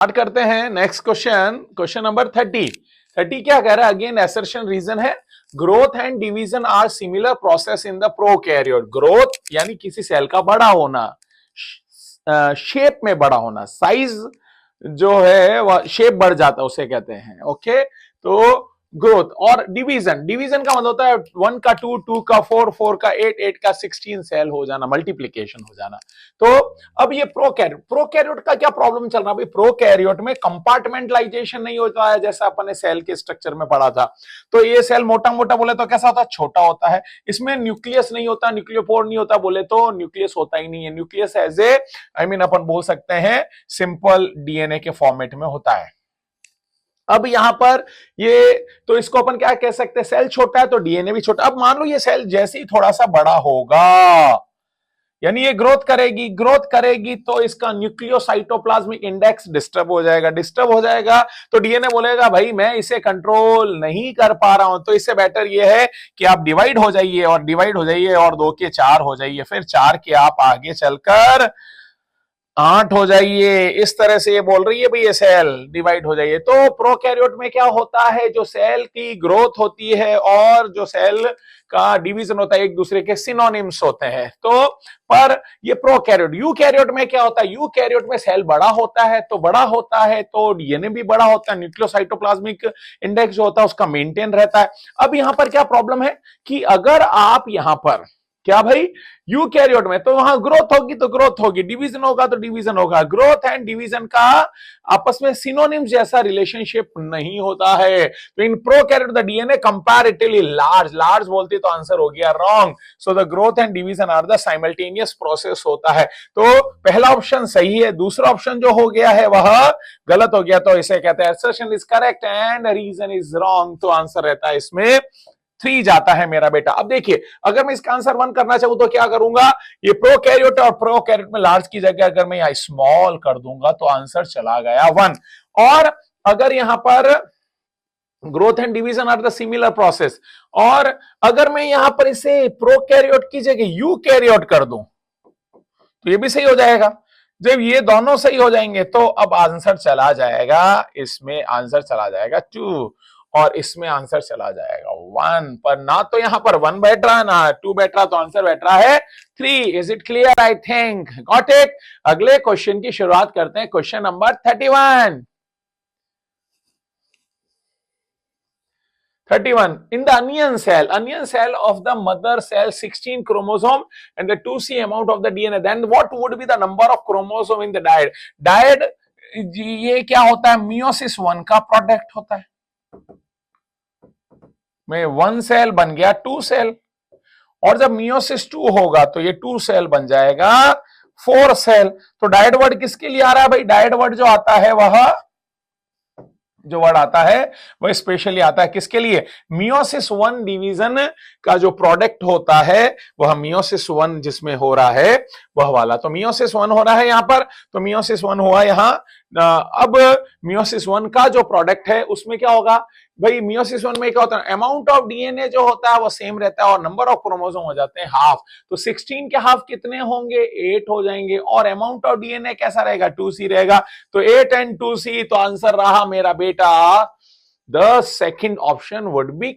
Start करते हैं next question, question number 30 क्या कह रहा है? अगेन एसर्शन रीजन है, growth and division are similar process in the prokaryote. Growth यानी किसी सेल का बड़ा होना, शेप में बड़ा होना, साइज जो है वह शेप बढ़ जाता है उसे कहते हैं। ओके, तो ग्रोथ और डिवीजन, डिवीजन का मतलब होता है 1 का 2, 2 का 4, 4 का 8, 8 का 16 सेल हो जाना, मल्टीप्लीकेशन हो जाना। तो अब ये प्रोकैरियोट, प्रोकैरियोट का क्या प्रॉब्लम चल रहा है भाई? प्रोकैरियोट में कंपार्टमेंटलाइजेशन नहीं होता है जैसा अपन ने सेल के स्ट्रक्चर में पढ़ा था। तो ये सेल मोटा मोटा बोले तो कैसा होता है? छोटा होता है। इसमें न्यूक्लियस नहीं होता, न्यूक्लियोपोर नहीं होता, बोले तो न्यूक्लियस होता ही नहीं है। न्यूक्लियस एज ए अपन बोल सकते हैं सिंपल डीएनए के फॉर्मेट में होता है। अब यहां पर ये तो इसको अपन क्या कह सकते हैं? सेल छोटा है तो डीएनए भी छोटा। अब मान लो ये सेल जैसे ही थोड़ा सा बड़ा होगा, यानी ये ग्रोथ करेगी तो इसका न्यूक्लियोसाइटोप्लाज्मिक इंडेक्स डिस्टर्ब हो जाएगा। डिस्टर्ब हो जाएगा तो डीएनए बोलेगा भाई मैं इसे कंट्रोल नहीं कर पा रहा हूं, तो इससे बेटर ये है कि आप डिवाइड हो जाइए और 2 के 4 हो जाइए, फिर 4 के आप आगे चलकर 8 हो जाइए। इस तरह से ये बोल रही है भाई ये सेल डिवाइड हो जाइए। तो प्रोकैरियोट में क्या होता है? जो सेल की ग्रोथ होती है और जो सेल का डिवीजन होता है एक दूसरे के सिनोनिम्स होते हैं। तो पर ये प्रोकैरियोट, यूकैरियोट में क्या होता है? यूकैरियोट में सेल बड़ा होता है तो डीएनए भी बड़ा होता है, न्यूक्लियोसाइटोप्लाज्मिक इंडेक्स जो होता है उसका मेंटेन रहता है। अब यहां पर क्या प्रॉब्लम है कि अगर आप यहां पर क्या भाई यूकैरियोट में, तो वहां ग्रोथ होगी तो ग्रोथ होगी, डिवीजन होगा तो डिवीजन होगा। ग्रोथ एंड डिवीजन का आपस में सिनोनिम जैसा रिलेशनशिप नहीं होता है। तो in prokaryote the DNA comparatively large, large बोलते तो आंसर हो गया wrong. So the growth and division are the simultaneous process होता है। तो पहला ऑप्शन सही है, दूसरा ऑप्शन जो हो गया है वह गलत हो गया। तो इसे कहते हैं assertion is correct and reason is wrong। तो आंसर रहता है इसमें 3 जाता है मेरा बेटा। अब देखिए अगर मैं इसका आंसर 1 करना चाहूं तो क्या करूंगा? ये प्रोकैरियोट और प्रोकैरियोट में लार्ज की जगह अगर मैं यहां स्मॉल कर दूंगा तो आंसर चला गया 1। और अगर यहां पर growth and division are the similar process, और अगर मैं यहां पर इसे प्रोकैरियोट की जगह यूकैरियोट कर दूं तो ये भी सही हो जाएगा। जब ये दोनों सही हो जाएंगे तो अब आंसर चला जाएगा, इसमें आंसर चला जाएगा 2 और इसमें आंसर चला जाएगा 1। पर ना तो यहां पर 1 बैठ रहा है ना 2 बैठ रहा, तो आंसर बैठ रहा है 3। Is it clear? I think got it. अगले क्वेश्चन की शुरुआत करते हैं, question number 31। In the onion cell of the mother cell 16 chromosome and the 2C amount of the DNA, then what would be the number of chromosome in the dyad? Dyad ये क्या होता है? Meiosis 1 का product होता है। में 1 cell बन गया 2 सेल, और जब मियोसिस 2 होगा तो ये 2 सेल बन जाएगा 4 सेल। तो डायड वर्ड किसके लिए आ रहा है भाई? डायड वर्ड जो आता है वह स्पेशली आता है किसके लिए? मियोसिस 1 डिवीजन का जो प्रोडक्ट होता है वह मियोसिस 1 जिसमें हो रहा है वह वाला। तो मियोसिस 1 हो रहा है यहां पर, तो मियोसिस 1 हुआ यहां। अब मियोसिस 1 का जो प्रोडक्ट है उसमें क्या होगा भाई? मियोसिस 1 में क्या होता है? अमाउंट ऑफ डीएनए जो होता है वो सेम रहता है और नंबर ऑफ क्रोमोसोम हो जाते हैं हाफ। तो 16 के हाफ कितने होंगे? 8 हो जाएंगे। और अमाउंट ऑफ डीएनए कैसा रहेगा? 2C रहेगा। तो 8 and 2C, तो आंसर रहा मेरा बेटा the second option would be